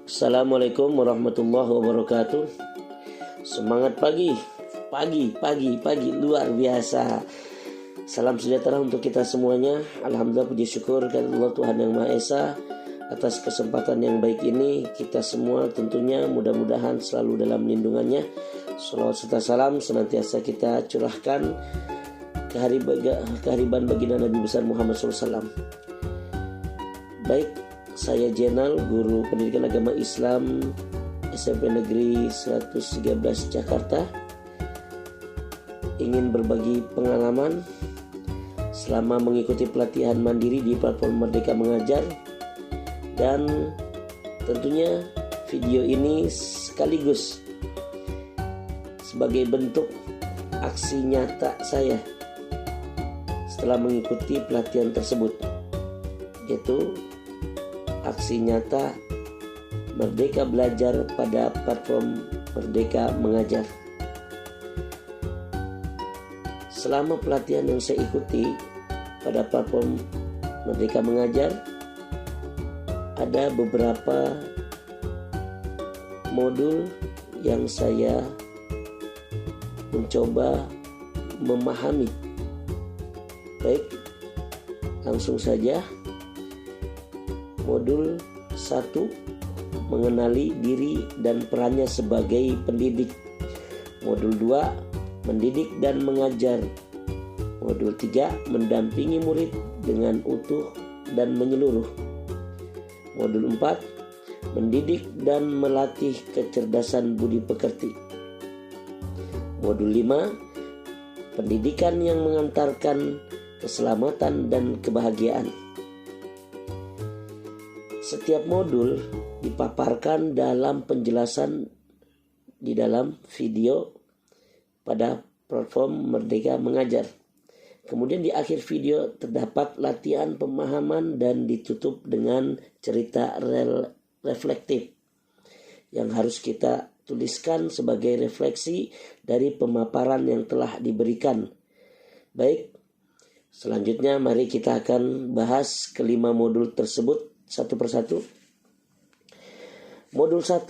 Assalamualaikum warahmatullahi wabarakatuh. Semangat pagi luar biasa. Salam sejahtera untuk kita semuanya. Alhamdulillah, puji syukur kepada Allah Tuhan Yang Maha Esa atas kesempatan yang baik ini. Kita semua tentunya mudah-mudahan selalu dalam lindungannya. Salawat serta salam senantiasa kita curahkan kehariban baginda Nabi besar Muhammad SAW. Baik, saya Jenal, guru pendidikan agama Islam SMP Negeri 113 Jakarta, ingin berbagi pengalaman selama mengikuti pelatihan mandiri di platform Merdeka Mengajar. Dan tentunya video ini sekaligus sebagai bentuk aksi nyata saya setelah mengikuti pelatihan tersebut, yaitu aksi nyata Merdeka Belajar pada platform Merdeka Mengajar. Selama pelatihan yang saya ikuti pada platform Merdeka Mengajar, ada beberapa modul yang saya mencoba memahami. Baik, langsung saja. Modul 1, mengenali diri dan perannya sebagai pendidik. Modul 2, mendidik dan mengajar. Modul 3, mendampingi murid dengan utuh dan menyeluruh. Modul 4, mendidik dan melatih kecerdasan budi pekerti. Modul 5, pendidikan yang mengantarkan keselamatan dan kebahagiaan. Setiap modul dipaparkan dalam penjelasan di dalam video pada platform Merdeka Mengajar. Kemudian di akhir video terdapat latihan pemahaman dan ditutup dengan cerita reflektif yang harus kita tuliskan sebagai refleksi dari pemaparan yang telah diberikan. Baik, selanjutnya mari kita akan bahas kelima modul tersebut satu persatu. Modul 1,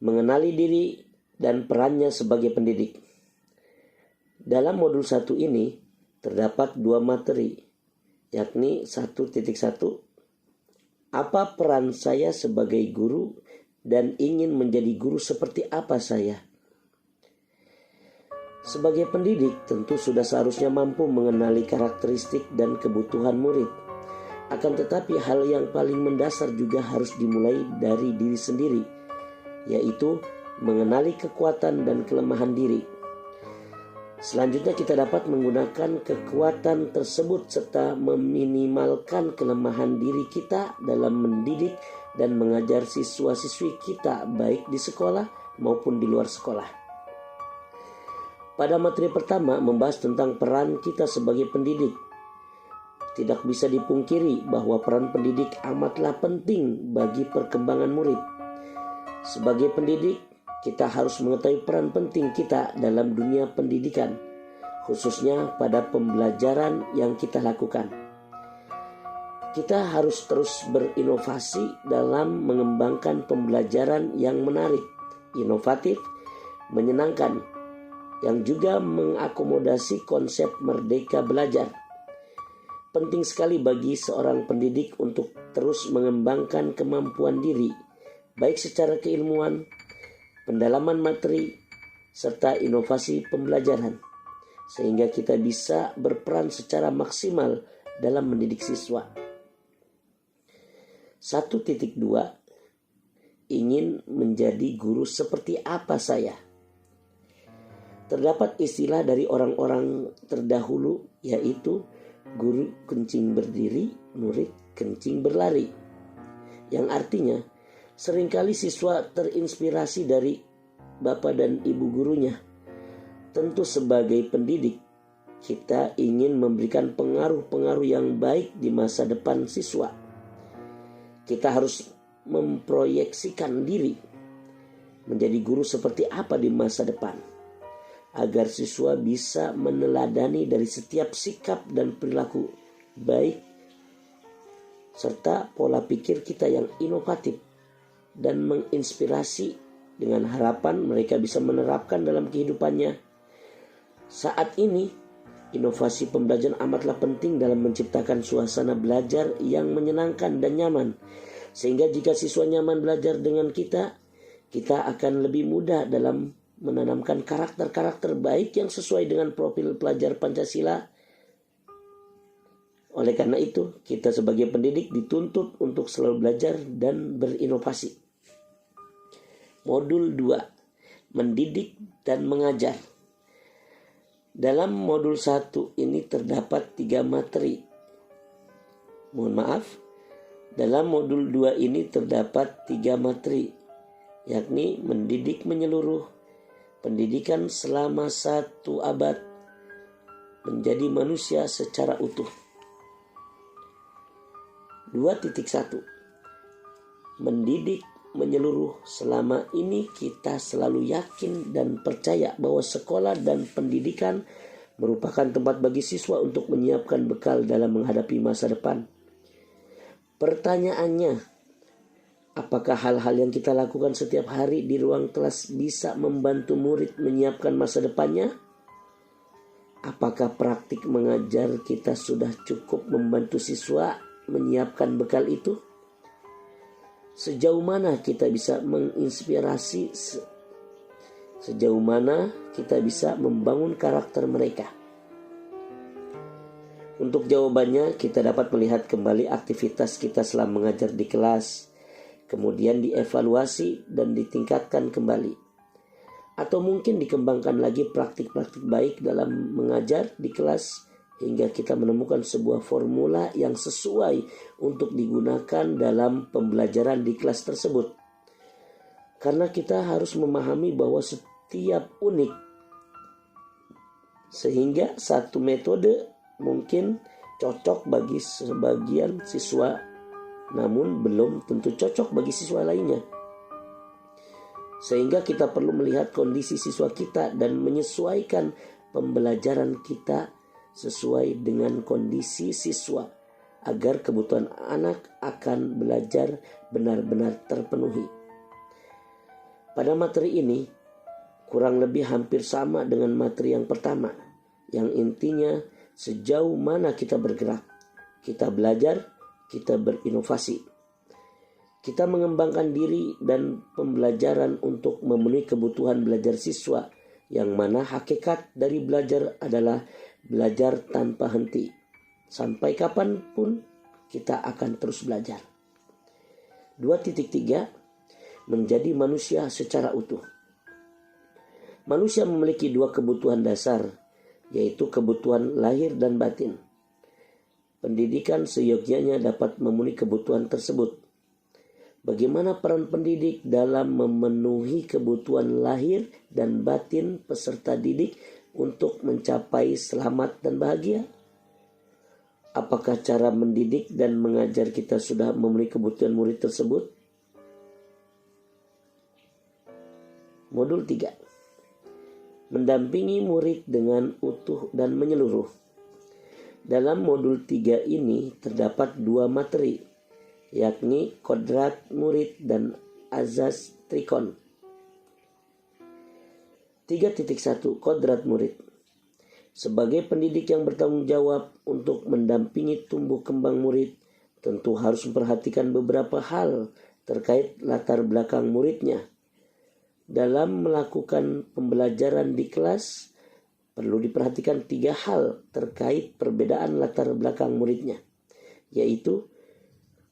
mengenali diri dan perannya sebagai pendidik. Dalam modul 1 ini terdapat 2 materi, yakni 1.1, apa peran saya sebagai guru dan ingin menjadi guru seperti apa saya. Sebagai pendidik tentu sudah seharusnya mampu mengenali karakteristik dan kebutuhan murid. Akan tetapi hal yang paling mendasar juga harus dimulai dari diri sendiri, yaitu mengenali kekuatan dan kelemahan diri. Selanjutnya kita dapat menggunakan kekuatan tersebut serta meminimalkan kelemahan diri kita dalam mendidik dan mengajar siswa-siswi kita baik di sekolah maupun di luar sekolah. Pada materi pertama membahas tentang peran kita sebagai pendidik. Tidak bisa dipungkiri bahwa peran pendidik amatlah penting bagi perkembangan murid. Sebagai pendidik, kita harus mengetahui peran penting kita dalam dunia pendidikan, khususnya pada pembelajaran yang kita lakukan. Kita harus terus berinovasi dalam mengembangkan pembelajaran yang menarik, inovatif, menyenangkan, yang juga mengakomodasi konsep merdeka belajar. Penting sekali bagi seorang pendidik untuk terus mengembangkan kemampuan diri, baik secara keilmuan, pendalaman materi, serta inovasi pembelajaran, sehingga kita bisa berperan secara maksimal dalam mendidik siswa. 1.2, ingin menjadi guru seperti apa saya. Terdapat istilah dari orang-orang terdahulu, yaitu guru kencing berdiri, murid kencing berlari. Yang artinya, seringkali siswa terinspirasi dari bapak dan ibu gurunya. Tentu sebagai pendidik, kita ingin memberikan pengaruh-pengaruh yang baik di masa depan siswa. Kita harus memproyeksikan diri menjadi guru seperti apa di masa depan, agar siswa bisa meneladani dari setiap sikap dan perilaku baik serta pola pikir kita yang inovatif dan menginspirasi dengan harapan mereka bisa menerapkan dalam kehidupannya. Saat ini, inovasi pembelajaran amatlah penting dalam menciptakan suasana belajar yang menyenangkan dan nyaman. Sehingga jika siswa nyaman belajar dengan kita akan lebih mudah dalam menanamkan karakter-karakter baik yang sesuai dengan profil pelajar Pancasila. Oleh karena itu, kita sebagai pendidik dituntut untuk selalu belajar dan berinovasi. Modul 2, mendidik dan mengajar. Dalam modul 1 ini terdapat 3 materi. Dalam modul 2 ini terdapat 3 materi, yakni mendidik menyeluruh, pendidikan selama 1 abad, menjadi manusia secara utuh. 2.1 Mendidik menyeluruh. Selama ini kita selalu yakin dan percaya bahwa sekolah dan pendidikan merupakan tempat bagi siswa untuk menyiapkan bekal dalam menghadapi masa depan. Pertanyaannya, apakah hal-hal yang kita lakukan setiap hari di ruang kelas bisa membantu murid menyiapkan masa depannya? Apakah praktik mengajar kita sudah cukup membantu siswa menyiapkan bekal itu? Sejauh mana kita bisa menginspirasi, sejauh mana kita bisa membangun karakter mereka? Untuk jawabannya, kita dapat melihat kembali aktivitas kita selama mengajar di kelas, kemudian dievaluasi dan ditingkatkan kembali. Atau mungkin dikembangkan lagi praktik-praktik baik dalam mengajar di kelas, hingga kita menemukan sebuah formula yang sesuai untuk digunakan dalam pembelajaran di kelas tersebut. Karena kita harus memahami bahwa setiap unik, sehingga satu metode mungkin cocok bagi sebagian siswa, namun belum tentu cocok bagi siswa lainnya. Sehingga kita perlu melihat kondisi siswa kita dan menyesuaikan pembelajaran kita sesuai dengan kondisi siswa, agar kebutuhan anak akan belajar benar-benar terpenuhi. Pada materi ini kurang lebih hampir sama dengan materi yang pertama, yang intinya sejauh mana kita bergerak, kita belajar, kita berinovasi. Kita mengembangkan diri dan pembelajaran untuk memenuhi kebutuhan belajar siswa, yang mana hakikat dari belajar adalah belajar tanpa henti. Sampai kapanpun kita akan terus belajar. 2.3 Menjadi manusia secara utuh. Manusia memiliki 2 kebutuhan dasar, yaitu kebutuhan lahir dan batin. Pendidikan seyogyanya dapat memenuhi kebutuhan tersebut. Bagaimana peran pendidik dalam memenuhi kebutuhan lahir dan batin peserta didik untuk mencapai selamat dan bahagia? Apakah cara mendidik dan mengajar kita sudah memenuhi kebutuhan murid tersebut? Modul 3. Mendampingi murid dengan utuh dan menyeluruh. Dalam modul 3 ini terdapat 2 materi, yakni kodrat murid dan azas trikon. 3.1 Kodrat murid. Sebagai pendidik yang bertanggung jawab untuk mendampingi tumbuh kembang murid, tentu harus memperhatikan beberapa hal terkait latar belakang muridnya. Dalam melakukan pembelajaran di kelas, perlu diperhatikan 3 hal terkait perbedaan latar belakang muridnya, yaitu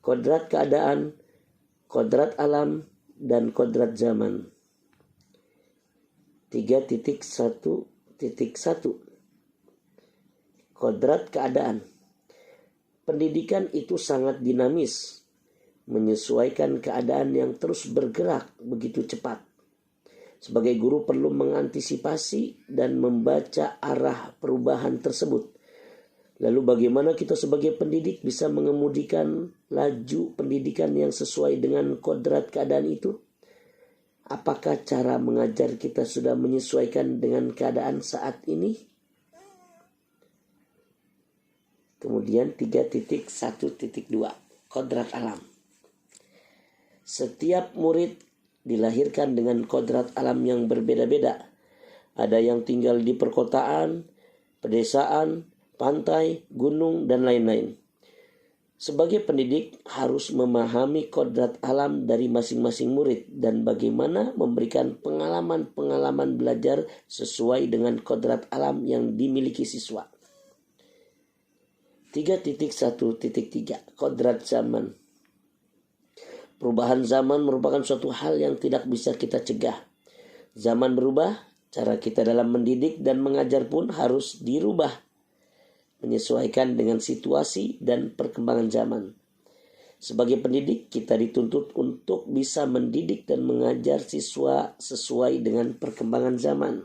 kodrat keadaan, kodrat alam, dan kodrat zaman. 3.1.1 Kodrat keadaan. Pendidikan itu sangat dinamis, menyesuaikan keadaan yang terus bergerak begitu cepat. Sebagai guru perlu mengantisipasi dan membaca arah perubahan tersebut. Lalu bagaimana kita sebagai pendidik bisa mengemudikan laju pendidikan yang sesuai dengan kodrat keadaan itu? Apakah cara mengajar kita sudah menyesuaikan dengan keadaan saat ini? Kemudian 3.1.2 Kodrat alam. Setiap murid dilahirkan dengan kodrat alam yang berbeda-beda. Ada yang tinggal di perkotaan, pedesaan, pantai, gunung, dan lain-lain. Sebagai pendidik harus memahami kodrat alam dari masing-masing murid dan bagaimana memberikan pengalaman-pengalaman belajar sesuai dengan kodrat alam yang dimiliki siswa. 3.1.3 Kodrat zaman. Perubahan zaman merupakan suatu hal yang tidak bisa kita cegah. Zaman berubah, cara kita dalam mendidik dan mengajar pun harus dirubah, menyesuaikan dengan situasi dan perkembangan zaman. Sebagai pendidik, kita dituntut untuk bisa mendidik dan mengajar siswa sesuai dengan perkembangan zaman.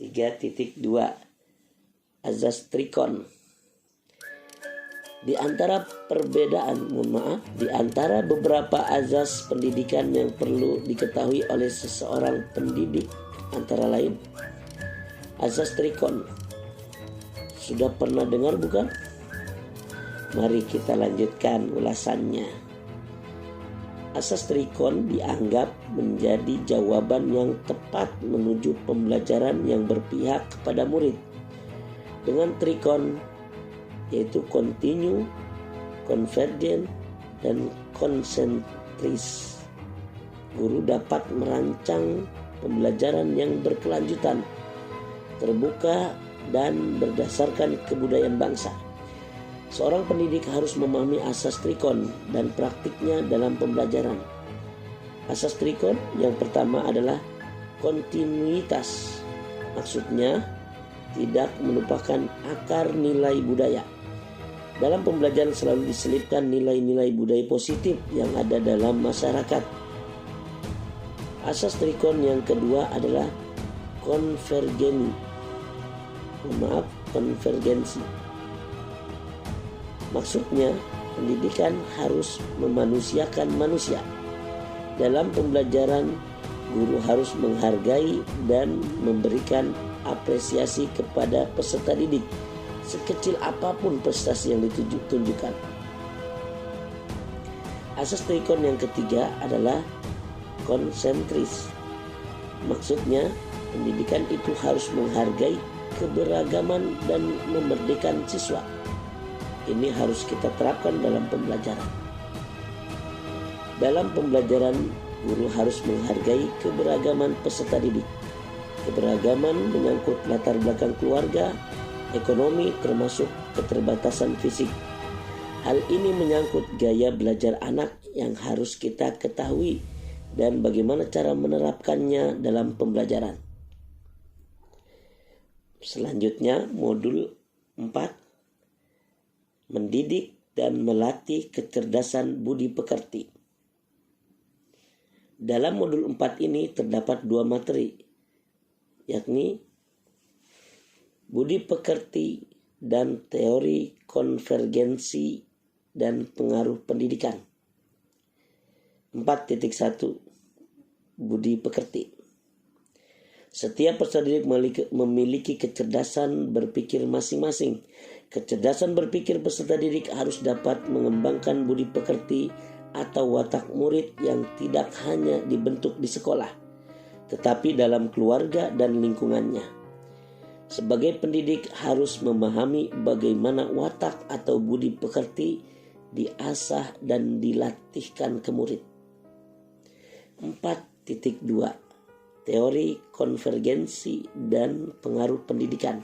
3.2 Azas Trikon. Di antara beberapa azas pendidikan yang perlu diketahui oleh seseorang pendidik antara lain azas Trikon. Sudah pernah dengar bukan? Mari kita lanjutkan ulasannya. Asas Trikon dianggap menjadi jawaban yang tepat menuju pembelajaran yang berpihak kepada murid. Dengan Trikon, yaitu kontinu, konvergen, dan konsentris, guru dapat merancang pembelajaran yang berkelanjutan, terbuka, dan berdasarkan kebudayaan bangsa. Seorang pendidik harus memahami asas Trikon dan praktiknya dalam pembelajaran. Asas Trikon yang pertama adalah kontinuitas. Maksudnya, tidak melupakan akar nilai budaya. Dalam pembelajaran selalu diselipkan nilai-nilai budaya positif yang ada dalam masyarakat. Asas Trikon yang kedua adalah konvergensi. Maksudnya, pendidikan harus memanusiakan manusia. Dalam pembelajaran, guru harus menghargai dan memberikan apresiasi kepada peserta didik, sekecil apapun prestasi yang ditunjukkan. Asas Trikon yang ketiga adalah konsentris. Maksudnya, pendidikan itu harus menghargai keberagaman dan memerdekakan siswa. Ini harus kita terapkan dalam pembelajaran. Dalam pembelajaran, guru harus menghargai keberagaman peserta didik. Keberagaman menyangkut latar belakang keluarga, ekonomi, termasuk keterbatasan fisik. Hal ini menyangkut gaya belajar anak yang harus kita ketahui dan bagaimana cara menerapkannya dalam pembelajaran. Selanjutnya, modul 4, mendidik dan melatih kecerdasan budi pekerti. Dalam modul 4 ini terdapat 2 materi, yakni budi pekerti dan teori konvergensi dan pengaruh pendidikan. 4.1 Budi pekerti. Setiap peserta didik memiliki kecerdasan berpikir masing-masing. Kecerdasan berpikir peserta didik harus dapat mengembangkan budi pekerti atau watak murid yang tidak hanya dibentuk di sekolah, tetapi dalam keluarga dan lingkungannya. Sebagai pendidik harus memahami bagaimana watak atau budi pekerti diasah dan dilatihkan ke murid. 4.2 Teori konvergensi dan pengaruh pendidikan.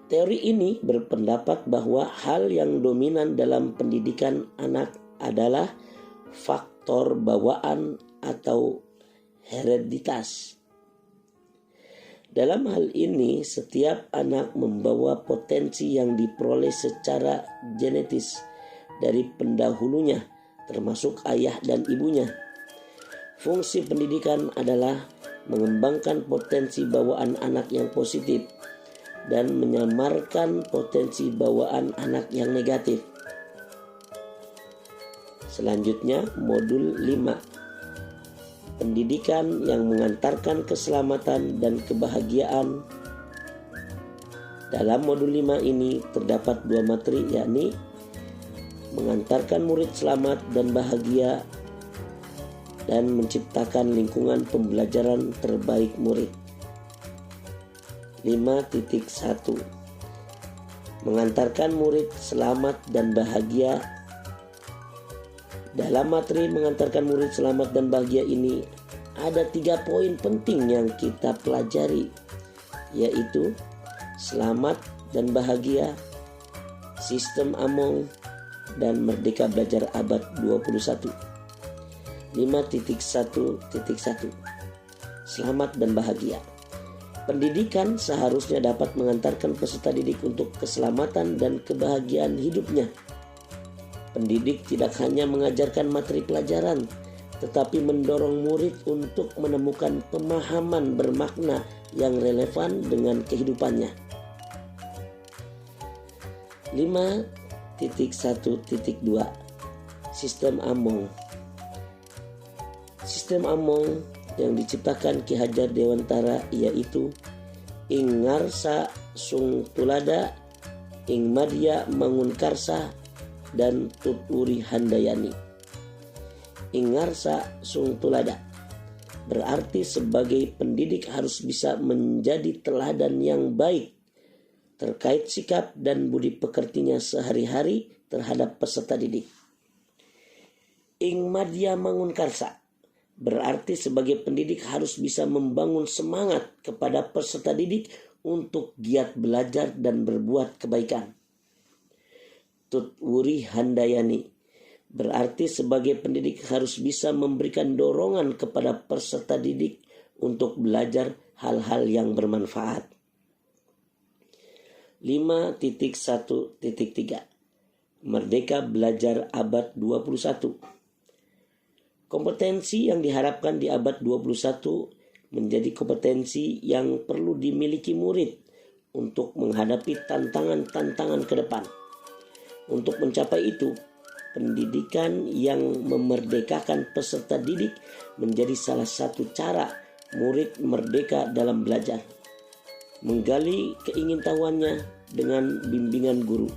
Teori ini berpendapat bahwa hal yang dominan dalam pendidikan anak adalah faktor bawaan atau hereditas. Dalam hal ini, setiap anak membawa potensi yang diperoleh secara genetis dari pendahulunya, termasuk ayah dan ibunya. Fungsi pendidikan adalah mengembangkan potensi bawaan anak yang positif dan menyamarkan potensi bawaan anak yang negatif. Selanjutnya, modul 5. Pendidikan yang mengantarkan keselamatan dan kebahagiaan. Dalam modul 5 ini terdapat 2 materi, yakni mengantarkan murid selamat dan bahagia, dan menciptakan lingkungan pembelajaran terbaik murid. 5.1 Mengantarkan murid selamat dan bahagia. Dalam materi mengantarkan murid selamat dan bahagia ini ada 3 poin penting yang kita pelajari, yaitu selamat dan bahagia, sistem Among, dan Merdeka Belajar abad 21. 5.1.1 Selamat dan bahagia. Pendidikan seharusnya dapat mengantarkan peserta didik untuk keselamatan dan kebahagiaan hidupnya. Pendidik tidak hanya mengajarkan materi pelajaran, tetapi mendorong murid untuk menemukan pemahaman bermakna yang relevan dengan kehidupannya. 5.1.2 Sistem Among. Sistem Among yang diciptakan Ki Hajar Dewantara yaitu Ing Ngarsa Sung Tulada, Ing Madya Mangunkarsa, dan Tut Wuri Handayani. Ing Ngarsa Sung Tulada berarti sebagai pendidik harus bisa menjadi teladan yang baik terkait sikap dan budi pekertinya sehari-hari terhadap peserta didik. Ing Madya Mangunkarsa berarti sebagai pendidik harus bisa membangun semangat kepada peserta didik untuk giat belajar dan berbuat kebaikan. Tut Wuri Handayani berarti sebagai pendidik harus bisa memberikan dorongan kepada peserta didik untuk belajar hal-hal yang bermanfaat. 5.1.3 Merdeka Belajar abad 21. Kompetensi yang diharapkan di abad 21 menjadi kompetensi yang perlu dimiliki murid untuk menghadapi tantangan-tantangan ke depan. Untuk mencapai itu, pendidikan yang memerdekakan peserta didik menjadi salah satu cara murid merdeka dalam belajar. Menggali keingintahuannya dengan bimbingan guru.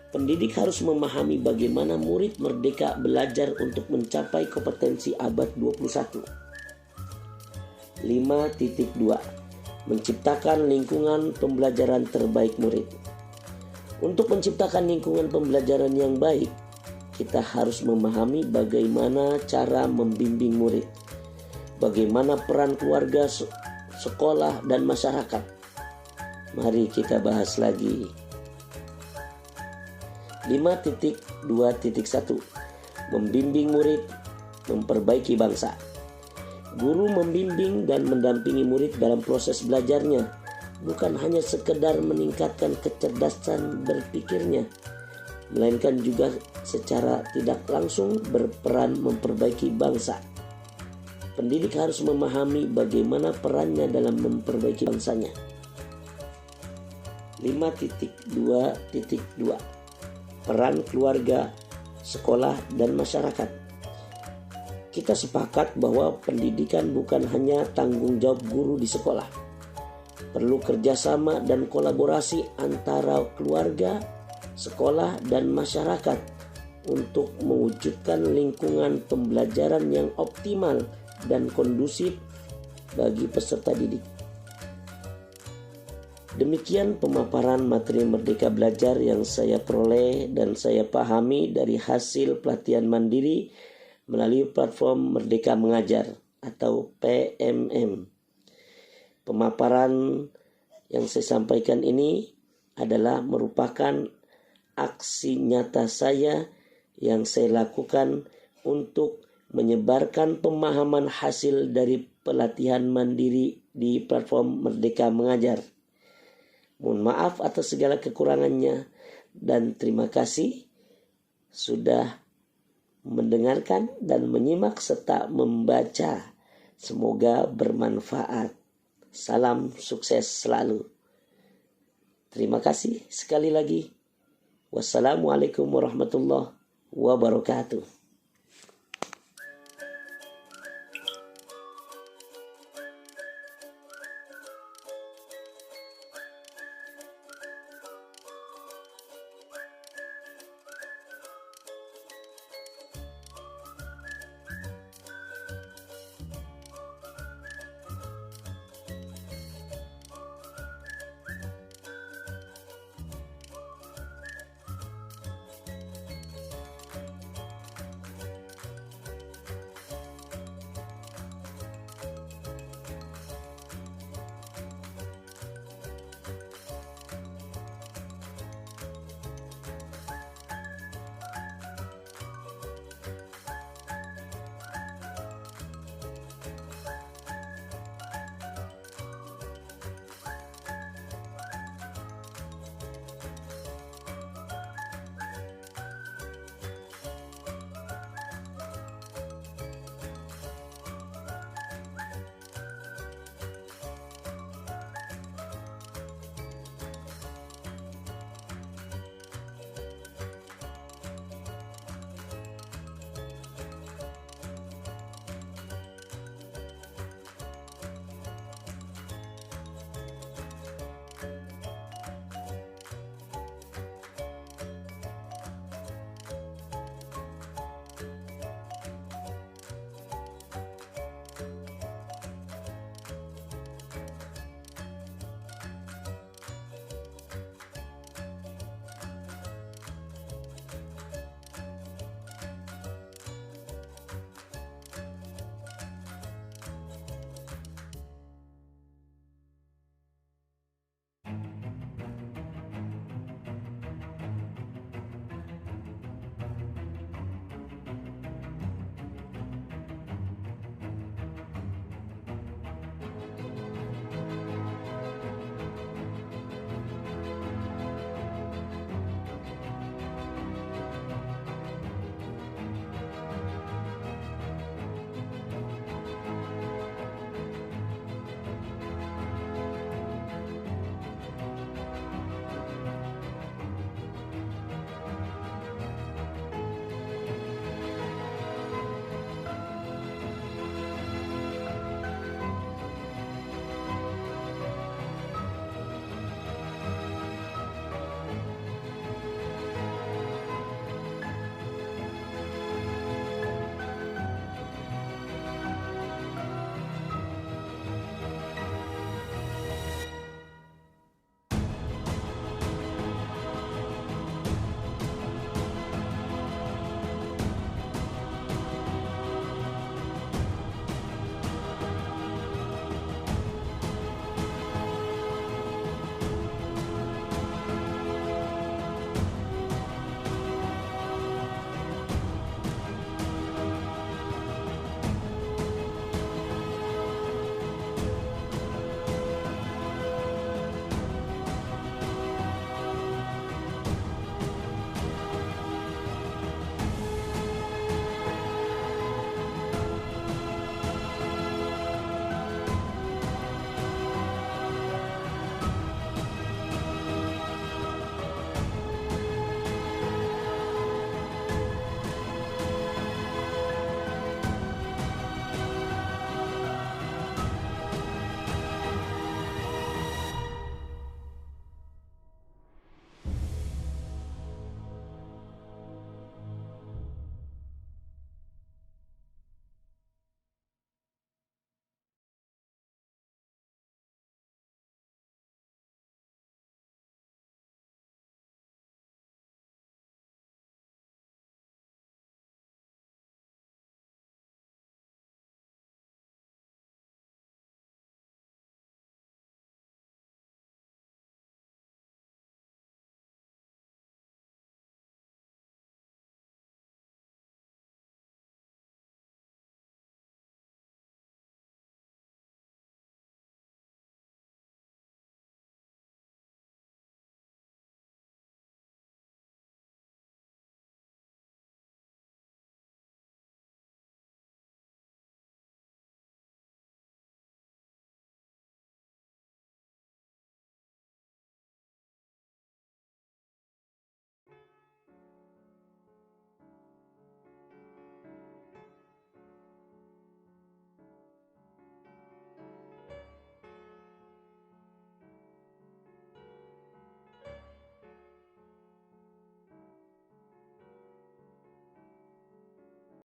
Pendidik harus memahami bagaimana murid merdeka belajar untuk mencapai kompetensi abad 21. 5.2 Menciptakan lingkungan pembelajaran terbaik murid. Untuk menciptakan lingkungan pembelajaran yang baik, kita harus memahami bagaimana cara membimbing murid, bagaimana peran keluarga, sekolah, dan masyarakat. Mari kita bahas lagi. 5.2.1 Membimbing murid, memperbaiki bangsa. Guru membimbing dan mendampingi murid dalam proses belajarnya, bukan hanya sekedar meningkatkan kecerdasan berpikirnya, melainkan juga secara tidak langsung berperan memperbaiki bangsa. Pendidik harus memahami bagaimana perannya dalam memperbaiki bangsanya. 5.2.2 Peran keluarga, sekolah, dan masyarakat. Kita sepakat bahwa pendidikan bukan hanya tanggung jawab guru di sekolah. Perlu kerjasama dan kolaborasi antara keluarga, sekolah, dan masyarakat untuk mewujudkan lingkungan pembelajaran yang optimal dan kondusif bagi peserta didik. Demikian pemaparan materi Merdeka Belajar yang saya peroleh dan saya pahami dari hasil pelatihan mandiri melalui platform Merdeka Mengajar atau PMM. Pemaparan yang saya sampaikan ini adalah merupakan aksi nyata saya yang saya lakukan untuk menyebarkan pemahaman hasil dari pelatihan mandiri di platform Merdeka Mengajar. Mohon maaf atas segala kekurangannya dan terima kasih sudah mendengarkan dan menyimak serta membaca. Semoga bermanfaat. Salam sukses selalu. Terima kasih sekali lagi. Wassalamualaikum warahmatullahi wabarakatuh.